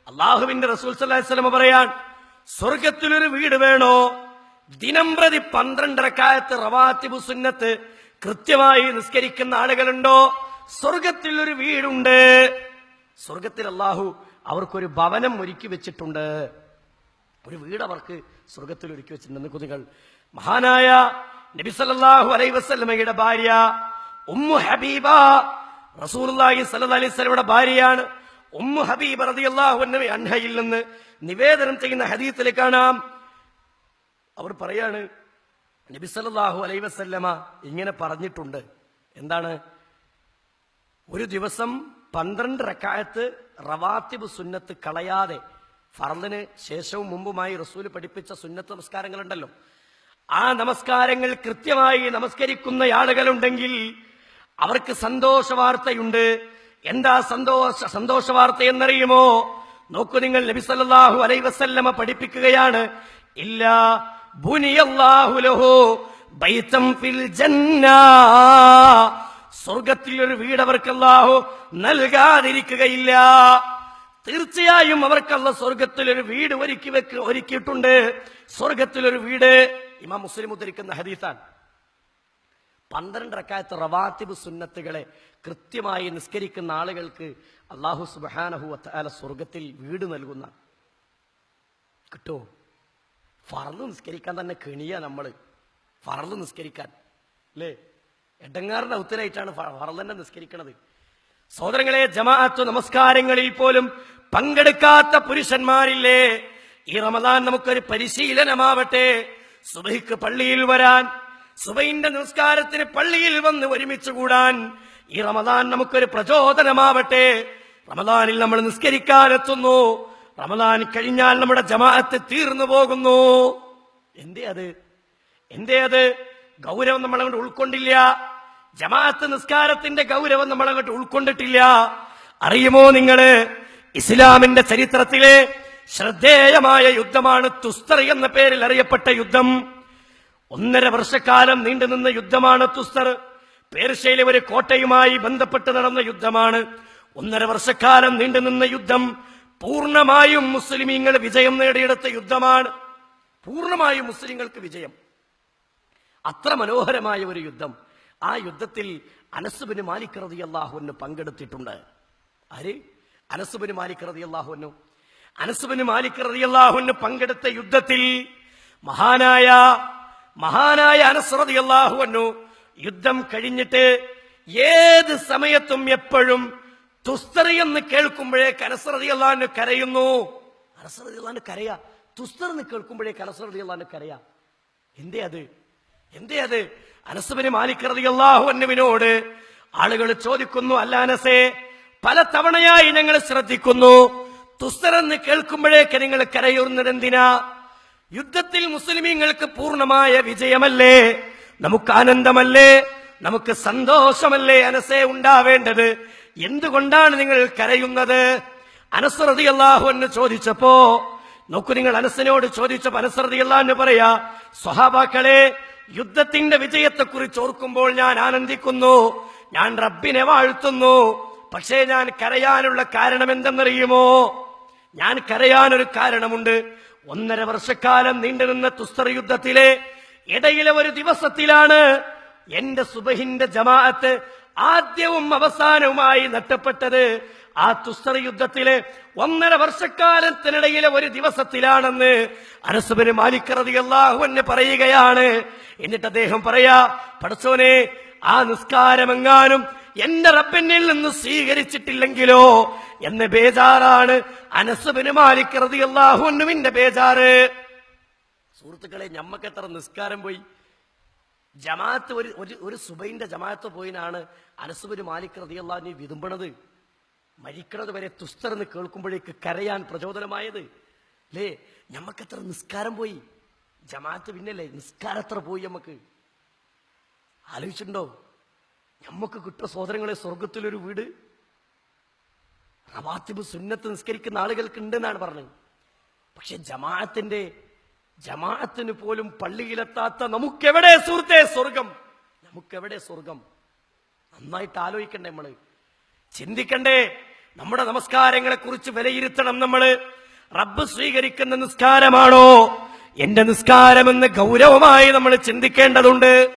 അള്ളാഹുവിന്റെ റസൂൽ സല്ലല്ലാഹു അലൈഹി വസല്ലം പറയാൻ, സ്വർഗത്തിലൊരു വീട് വേണോ? ദിനം പ്രതി 12 റക്അത്ത് റവാത്തിബ് സുന്നത്ത് കൃത്യമായി നിസ്കരിക്കുന്ന ആളുകളുണ്ടോ? സ്വർഗത്തിൽ ഒരു വീടുണ്ട്. സ്വർഗത്തിൽ അള്ളാഹു അവർക്കൊരു ഭവനം ഒരുക്കി വെച്ചിട്ടുണ്ട്. ഒരു വീട് അവർക്ക് സ്വർഗത്തിൽ ഒരുക്കി വെച്ചിട്ടുണ്ട്. കുതികൾ മഹാനായ നബി സല്ലല്ലാഹു അലൈഹി വസല്ലമയുടെ ഭാര്യ ഉമ്മു ഹബീബ റസൂലുള്ളാഹി സ്വല്ലല്ലാഹു അലൈഹി വസല്ലമയുടെ ഭാര്യയാണ്. ഉമ്മു ഹബീബ റളിയല്ലാഹു അൻഹയിൽ നിന്ന് നിവേദനം ചെയ്യുന്ന ഹദീസിൽ കാണാം, അവർ പറയാണ്, നബി സല്ലല്ലാഹു അലൈഹി വസല്ലമ ഇങ്ങനെ പറഞ്ഞിട്ടുണ്ട്. എന്താണ്? ഒരു ദിവസം 12 റക്അത്ത് റവാത്തിബ് സുന്നത്ത് കളയാതെ, ഫർളിന് ശേഷവും മുമ്പുമായി റസൂല് പഠിപ്പിച്ച സുന്നത്ത് നമസ്കാരങ്ങളുണ്ടല്ലോ, ആ നമസ്കാരങ്ങൾ കൃത്യമായി നമസ്കരിക്കുന്ന ആളുകളുണ്ടെങ്കിൽ അവർക്ക് സന്തോഷ വാർത്തയുണ്ട്. എന്താ സന്തോഷ വാർത്ത എന്നറിയുമോ? നോക്കൂ നിങ്ങൾ, നബി സല്ലല്ലാഹു അലൈഹി വസല്ലമ പഠിപ്പിക്കുകയാണ്, ഇല്ലാ ബുനിയല്ലാഹു ലഹു ബൈതൻ ഫിൽ ജന്ന, സ്വർഗത്തിൽ ഒരു വീട് അവർക്ക് അല്ലാഹു നൽകാതിരിക്കുകയില്ല. തീർച്ചയായും അവർക്കല്ല സ്വർഗത്തിൽ ഒരു വീട് ഒരുക്കിയിട്ടുണ്ട്. സ്വർഗത്തിലൊരു വീട്. ഇമാം മുസ്ലിം ഉദ്ധരിക്കുന്ന ഹദീസാണ്. 12 റക്അത്ത് റവാത്തിബ് സുന്നത്തുകളെ കൃത്യമായി നിസ്കരിക്കുന്ന ആളുകൾക്ക് അല്ലാഹു സുബ്ഹാനഹു വ തആല സ്വർഗത്തിൽ വീട് നൽകുന്ന. കിട്ടുമോ? ഫർള് നിസ്കരിക്കാൻ തന്നെ കെണിയ നമ്മള്. ഫർള് നിസ്കരിക്കാൻ അല്ലേ, എടങ്ങാറിന്റെ ഉത്തരമായിട്ടാണ് ഫർള് തന്നെ നിസ്കരിക്കണത്. സഹോദരങ്ങളെ, ജമാഅത്ത് നമസ്കാരങ്ങളിൽ പോലും പങ്കെടുക്കാത്ത പുരുഷന്മാരില്ലേ? ഈ റമദാൻ നമുക്കൊരു പരിശീലനമാവട്ടെ. സുബഹിക്ക് പള്ളിയിൽ വരാൻ, സുബഹിന്റെ നമസ്കാരത്തിന് പള്ളിയിൽ വന്ന് ഒരുമിച്ച് കൂടാൻ ഈ റമദാൻ നമുക്കൊരു പ്രചോദനമാവട്ടെ. റമദാനിൽ നമ്മൾ നിസ്കരിക്കാനെത്തുന്നു, റമദാൻ കഴിഞ്ഞാൽ നമ്മുടെ ജമാഅത്ത് തീർന്നു പോകുന്നു. എന്തേ അത് ഗൗരവം നമ്മളങ്ങോട്ട് ഉൾക്കൊണ്ടില്ല. ജമാഅത്ത് നിസ്കാരത്തിന്റെ ഗൗരവം നമ്മളങ്ങോട്ട് ഉൾക്കൊണ്ടിട്ടില്ല. അറിയുമോ നിങ്ങള്, ഇസ്ലാമിന്റെ ചരിത്രത്തിലെ ശ്രദ്ധേയമായ യുദ്ധമാണ് തുസ്തർ എന്ന പേരിൽ അറിയപ്പെട്ട യുദ്ധം. 1.5 വർഷക്കാലം നീണ്ടുനിന്ന യുദ്ധമാണ് തുസ്തർ. പേർഷ്യയിലെ ഒരു കോട്ടയുമായി ബന്ധപ്പെട്ട് നടന്ന യുദ്ധമാണ്. 1.5 വർഷക്കാലം നീണ്ടുനിന്ന യുദ്ധം. പൂർണ്ണമായും മുസ്ലിമീങ്ങൾ വിജയം നേടിയെടുത്ത യുദ്ധമാണ്. പൂർണ്ണമായും മുസ്ലിങ്ങൾക്ക് വിജയം. അത്ര മനോഹരമായ ഒരു യുദ്ധം. ആ യുദ്ധത്തിൽ അനസ് ബിൻ മാലിക് റളിയല്ലാഹു അൻഹു പങ്കെടുത്തിട്ടുണ്ട്. ആര്? അനസ് ബിൻ മാലിക് റളിയല്ലാഹു അൻഹു. അനസ് ബിൻ മാലിക് റളിയല്ലാഹു അൻഹു പങ്കെടുത്ത യുദ്ധത്തിൽ മഹാനായ അനസ് റളിയല്ലാഹു അൻഹു യുദ്ധം കഴിഞ്ഞിട്ട് ഏത് സമയത്തും എപ്പോഴും തുസ്തർ എന്ന് കേൾക്കുമ്പോഴേക്ക് അനസ് റളിയല്ലാഹു അൻഹു കരയുന്നു. അനസ് റളിയല്ലാഹു അൻഹു കരയാ. തുസ്തർ എന്ന് കേൾക്കുമ്പോഴേക്ക് അനസ് റളിയല്ലാഹു അൻഹു കരയാ. എന്തേ അത്? അനസ് ബിൻ മാലിക് റളിയല്ലാഹു അൻഹുവിനോട് ആളുകൾ ചോദിക്കുന്നു, അല്ല അനസേ, പല തവണയായി ഞങ്ങൾ ശ്രദ്ധിക്കുന്നു, തുസ്തർ എന്ന് കേൾക്കുമ്പോഴേക്ക് നിങ്ങൾ കരയുന്നത് എന്തിനാ? യുദ്ധത്തിൽ മുസ്ലിമീങ്ങൾക്ക് പൂർണ്ണമായ വിജയമല്ലേ? നമുക്ക് ആനന്ദമല്ലേ? നമുക്ക് സന്തോഷമല്ലേ അനസേ ഉണ്ടാവേണ്ടത്? എന്തുകൊണ്ടാണ് നിങ്ങൾ കരയുന്നത്? അനസ് റളിയല്ലാഹു അൻഹു ചോദിച്ചപ്പോ, നോക്കൂ നിങ്ങൾ, അനസിനോട് ചോദിച്ചപ്പോ അനസ് റളിയല്ലാഹു അൻഹു പറയാ, സ്വഹാബാക്കളെ, യുദ്ധത്തിന്റെ വിജയത്തെക്കുറിച്ച് ഓർക്കുമ്പോൾ ഞാൻ ആനന്ദിക്കുന്നു, ഞാൻ റബ്ബിനെ വാഴ്ത്തുന്നു. പക്ഷേ ഞാൻ കരയാനുള്ള കാരണം എന്തെന്നറിയുമോ? ഞാൻ കരയാനൊരു കാരണമുണ്ട്. 1.5 വർഷക്കാലം നീണ്ടുനിന്ന തുസ്തർ യുദ്ധത്തിലെ ഇടയിലെ ഒരു ദിവസത്തിലാണ് എന്റെ സുബഹിന്റെ ജമാഅത്ത് ആദ്യവും അവസാനവുമായി നഷ്ടപ്പെട്ടത്. ആ തുസ്തർ യുദ്ധത്തിലെ 1.5 വർഷക്കാലത്തിനിടയിലെ ഒരു ദിവസത്തിലാണെന്ന് അനസ് ബിൻ മാലിക് റളിയല്ലാഹു അൻഹു പറയുകയാണ്. എന്നിട്ട് അദ്ദേഹം പറയാ, പടച്ചോനെ, ആ നിസ്കാരമെങ്ങാനും എന്റെ റബ്ബിനിൽ നിന്ന് സ്വീകരിച്ചിട്ടില്ലെങ്കിലോ എന്ന ബേജാറാണ് അനസ് ബിൻ മാലിക് റളിയല്ലാഹു അൻഹുവിന്റെ ബേജാറ്. സുഹൃത്തുക്കളെ, ഞമ്മക്ക് എത്ര നിസ്കാരം പോയി. ജമാഅത്ത് ഒരു സുബൈന്റെ ജമാഅത്ത് പോയിനാണ് അനസ് ബിൻ മാലിക് റളിയല്ലാഹു അൻഹു വിതുമ്പണത്. മരിക്കണത് വരെ തുസ്തർ എന്ന് കേൾക്കുമ്പോഴേക്ക് കരയാൻ പ്രചോദനമായത് അല്ലേ? ഞമ്മക്കെത്ര നിസ്കാരം പോയി. ജമാഅത്ത് പിന്നല്ലേ, നിസ്കാരത്ര പോയി. നമുക്ക് ആലോചിച്ചിട്ടുണ്ടോ? നമുക്ക് കിട്ടുന്ന സഹോദരങ്ങളെ, സ്വർഗത്തിലൊരു വീട് റവാത്തിബ് സുന്നത്ത് നിസ്കരിക്കുന്ന ആളുകൾക്ക് ഉണ്ടെന്നാണ് പറഞ്ഞത്. പക്ഷെ ജമാഅത്തിന് പോലും പള്ളിയിലെത്താത്ത നമുക്കെവിടെ സുഹൃത്തെ സ്വർഗം? നമുക്കെവിടെ സ്വർഗം? നന്നായിട്ട് ആലോചിക്കണ്ടേ, നമ്മള് ചിന്തിക്കണ്ടേ. നമ്മുടെ നമസ്കാരങ്ങളെ കുറിച്ച് വിലയിരുത്തണം. നമ്മള് റബ്ബ് സ്വീകരിക്കുന്ന നിസ്കാരമാണോ എന്റെ നിസ്കാരമെന്ന് ഗൗരവമായി നമ്മൾ ചിന്തിക്കേണ്ടതുണ്ട്.